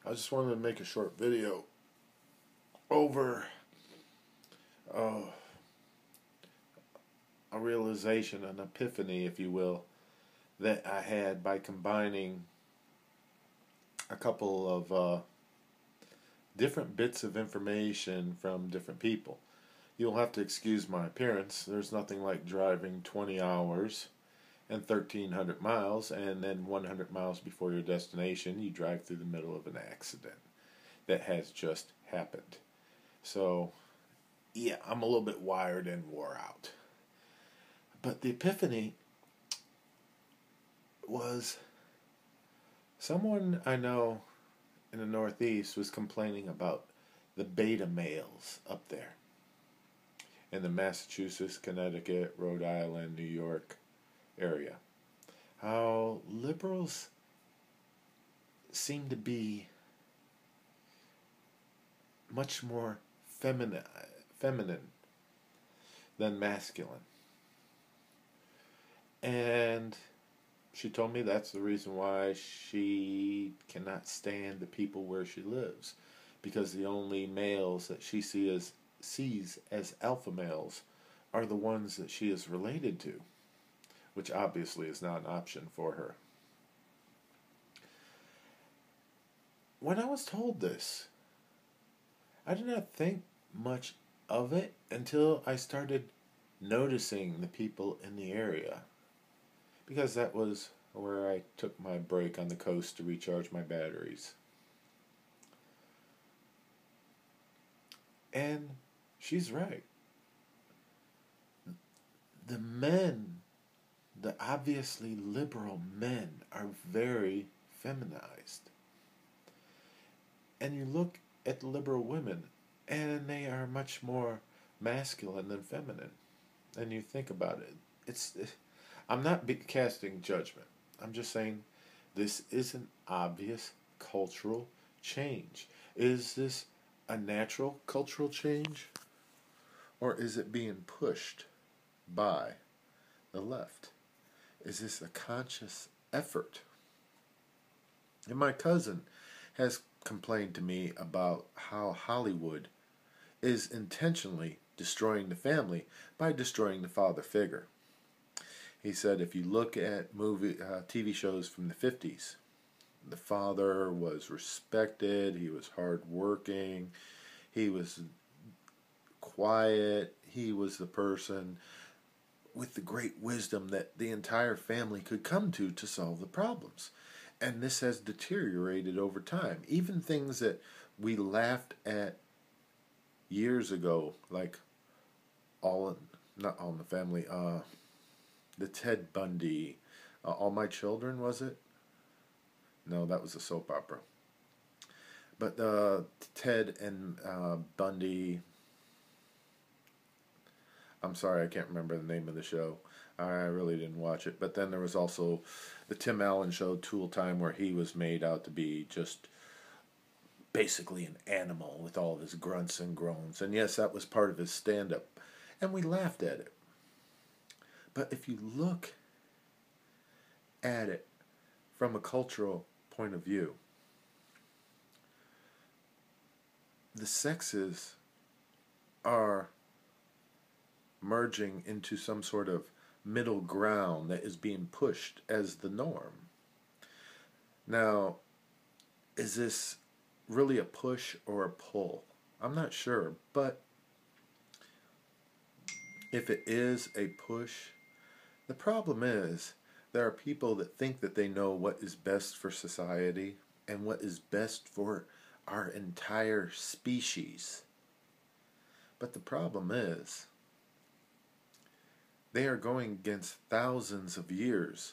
I just wanted to make a short video over uh, a realization, an epiphany, if you will, that I had by combining a couple of different bits of information from different people. You'll have to excuse my appearance. There's nothing like driving 20 hours and 1,300 miles, and then 100 miles before your destination, you drive through the middle of an accident that has just happened. So, yeah, I'm a little bit wired and wore out. But the epiphany was someone I know in the Northeast was complaining about the beta males up there in the Massachusetts, Connecticut, Rhode Island, New York area. How liberals seem to be much more feminine than masculine. And she told me that's the reason why she cannot stand the people where she lives, because the only males that she sees as alpha males are the ones that she is related to, which obviously is not an option for her. When I was told this, I did not think much of it until I started noticing the people in the area, because that was where I took my break on the coast to recharge my batteries. And she's right. The men, the obviously liberal men, are very feminized. And you look at the liberal women, and they are much more masculine than feminine. And you think about it. I'm not casting judgment. I'm just saying this is an obvious cultural change. Is this a natural cultural change? Or is it being pushed by the left? Is this a conscious effort? And my cousin has complained to me about how Hollywood is intentionally destroying the family by destroying the father figure. He said if you look at TV shows from the 50s, the father was respected, he was hardworking, he was quiet, he was the person with the great wisdom that the entire family could come to solve the problems. And this has deteriorated over time. Even things that we laughed at years ago, like not All in the Family, the Ted Bundy, All My Children, was it? No, that was a soap opera. But Ted and Bundy, I'm sorry, I can't remember the name of the show. I really didn't watch it. But then there was also the Tim Allen show, Tool Time, where he was made out to be just basically an animal with all of his grunts and groans. And yes, that was part of his stand-up. And we laughed at it. But if you look at it from a cultural point of view, the sexes are merging into some sort of middle ground that is being pushed as the norm. Now, is this really a push or a pull? I'm not sure, but if it is a push, the problem is there are people that think that they know what is best for society and what is best for our entire species. But the problem is they are going against thousands of years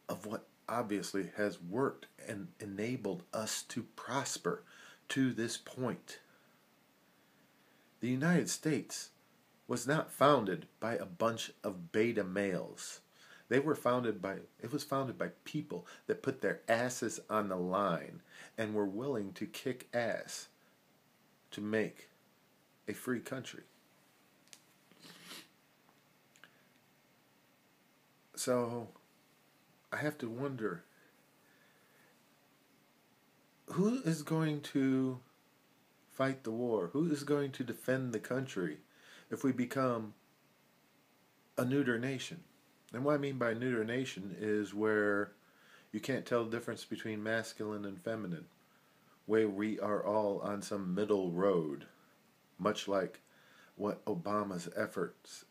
of what obviously has worked and enabled us to prosper to this point. The United States was not founded by a bunch of beta males. It was founded by people that put their asses on the line and were willing to kick ass to make a free country. So I have to wonder, who is going to fight the war? Who is going to defend the country if we become a neuter nation? And what I mean by neuter nation is where you can't tell the difference between masculine and feminine, where we are all on some middle road, much like what Obama's efforts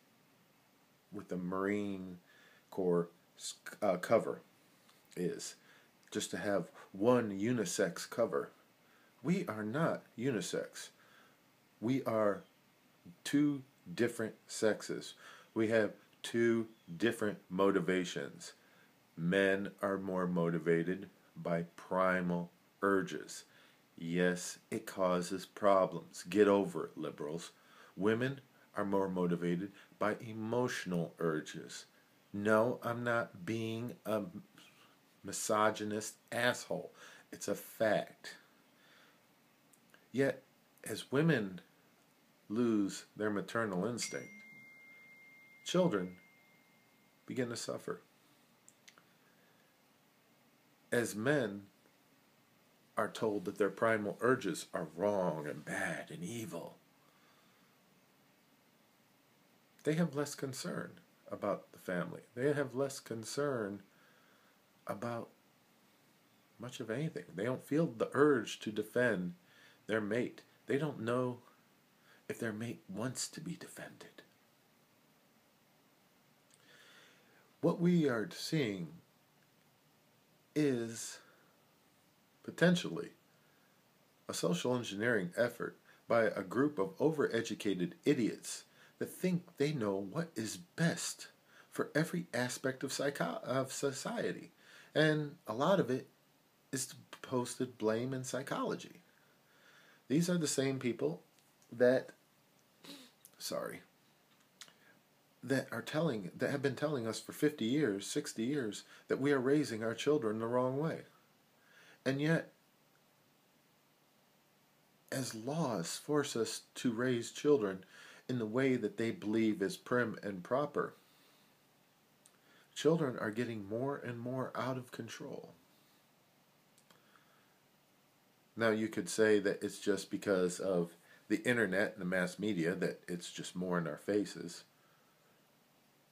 with the Marine Corps cover is, just to have one unisex cover. We are not unisex. We are two different sexes. We have two different motivations. Men are more motivated by primal urges. Yes, it causes problems. Get over it, liberals. Women are more motivated by emotional urges. No, I'm not being a misogynist asshole. It's a fact. Yet, as women lose their maternal instinct, children begin to suffer. As men are told that their primal urges are wrong and bad and evil, they have less concern about the family. They have less concern about much of anything. They don't feel the urge to defend their mate. They don't know if their mate wants to be defended. What we are seeing is potentially a social engineering effort by a group of overeducated idiots that think they know what is best for every aspect of society. And a lot of it is posted blame in psychology. These are the same people that have been telling us for 50 years, 60 years that we are raising our children the wrong way. And yet, as laws force us to raise children in the way that they believe is prim and proper, children are getting more and more out of control. Now, you could say that it's just because of the internet and the mass media that it's just more in our faces.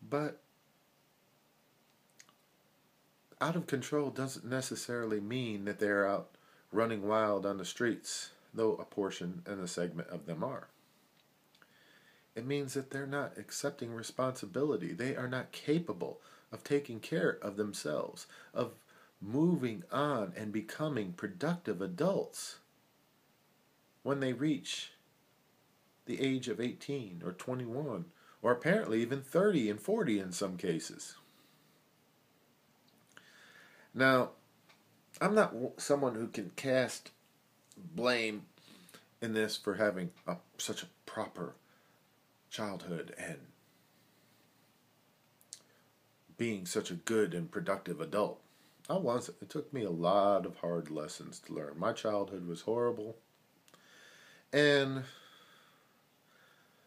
But out of control doesn't necessarily mean that they're out running wild on the streets, though a portion and a segment of them are. It means that they're not accepting responsibility. They are not capable of taking care of themselves, of moving on and becoming productive adults when they reach the age of 18 or 21, or apparently even 30 and 40 in some cases. Now, I'm not someone who can cast blame in this for having such a proper childhood and being such a good and productive adult. I wasn't. It took me a lot of hard lessons to learn. My childhood was horrible, and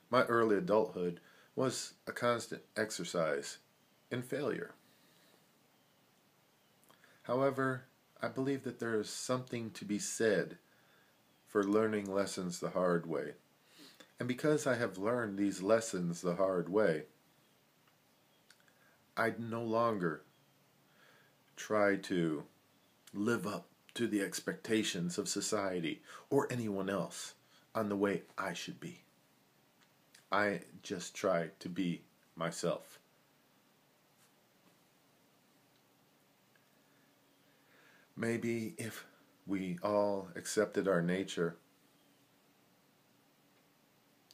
my early adulthood was a constant exercise in failure. However, I believe that there is something to be said for learning lessons the hard way. And because I have learned these lessons the hard way, I no longer try to live up to the expectations of society or anyone else on the way I should be. I just try to be myself. Maybe if we all accepted our nature,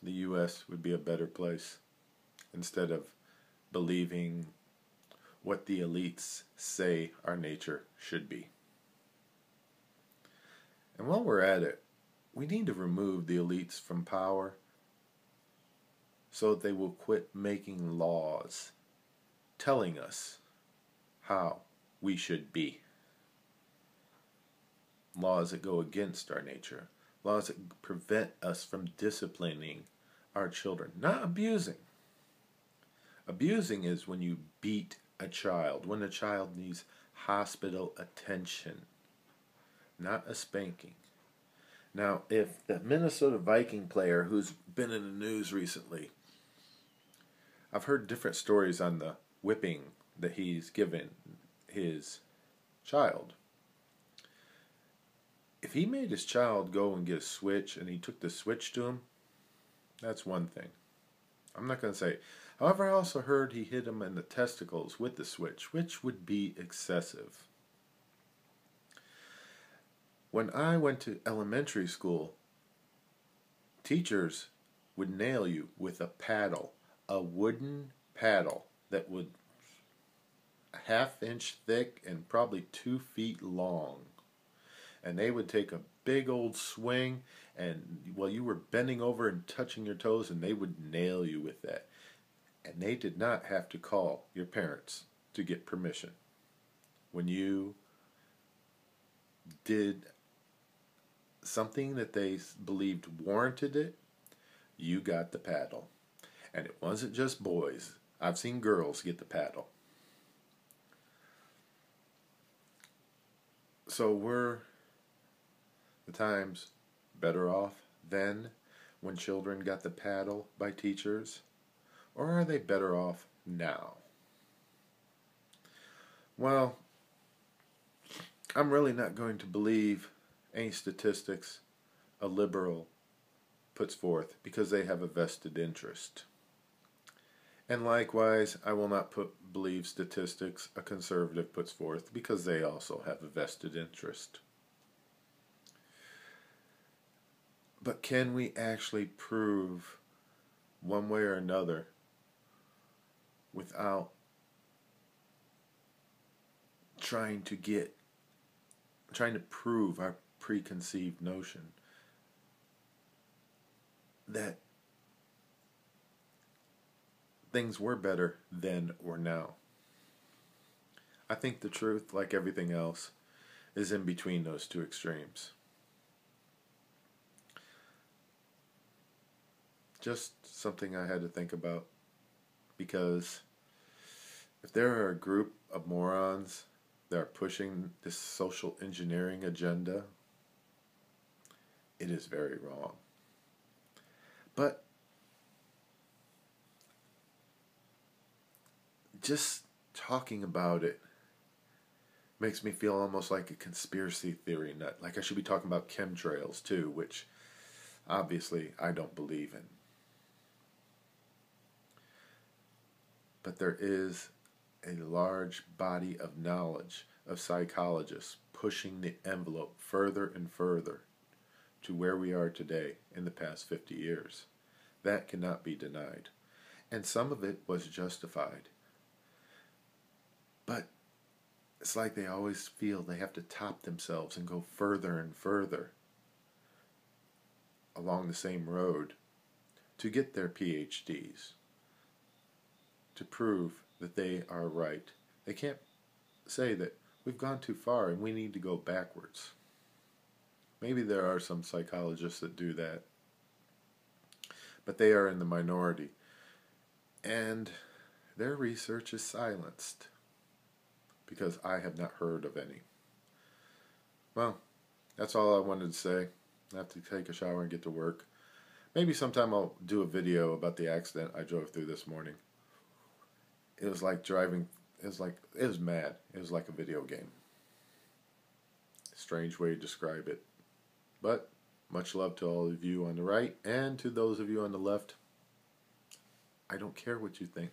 the U.S. would be a better place instead of believing what the elites say our nature should be. And while we're at it, we need to remove the elites from power so that they will quit making laws telling us how we should be. Laws that go against our nature. Laws that prevent us from disciplining our children. Not abusing. Abusing is when you beat a child, when a child needs hospital attention. not a spanking. Now, if the Minnesota Viking player who's been in the news recently, I've heard different stories on the whipping that he's given his child. If he made his child go and get a switch and he took the switch to him, that's one thing. I'm not going to say. However, I also heard he hit him in the testicles with the switch, which would be excessive. When I went to elementary school, teachers would nail you with a paddle, a wooden paddle that would a half-inch thick and probably 2 feet long. And they would take a big old swing, and while you were bending over and touching your toes, and they would nail you with that. And they did not have to call your parents to get permission. When you did something that they believed warranted it, you got the paddle. And it wasn't just boys. I've seen girls get the paddle. So were the times better off then when children got the paddle by teachers? Or are they better off now? Well, I'm really not going to believe any statistics a liberal puts forth because they have a vested interest. And likewise, I will not believe statistics a conservative puts forth because they also have a vested interest. But can we actually prove one way or another without trying to prove our preconceived notion that things were better then or now? I think the truth, like everything else, is in between those two extremes. Just something I had to think about, because if there are a group of morons that are pushing this social engineering agenda, it is very wrong. But just talking about it makes me feel almost like a conspiracy theory nut. Like I should be talking about chemtrails too, which obviously I don't believe in. But there is a large body of knowledge of psychologists pushing the envelope further and further to where we are today in the past 50 years. That cannot be denied. And some of it was justified. But it's like they always feel they have to top themselves and go further and further along the same road to get their PhDs, to prove that they are right. They can't say that we've gone too far and we need to go backwards. Maybe there are some psychologists that do that, but they are in the minority, and their research is silenced because I have not heard of any. Well, that's all I wanted to say. I have to take a shower and get to work. Maybe sometime I'll do a video about the accident I drove through this morning. It was like driving, it was mad. It was like a video game. Strange way to describe it. But much love to all of you on the right, and to those of you on the left. I don't care what you think.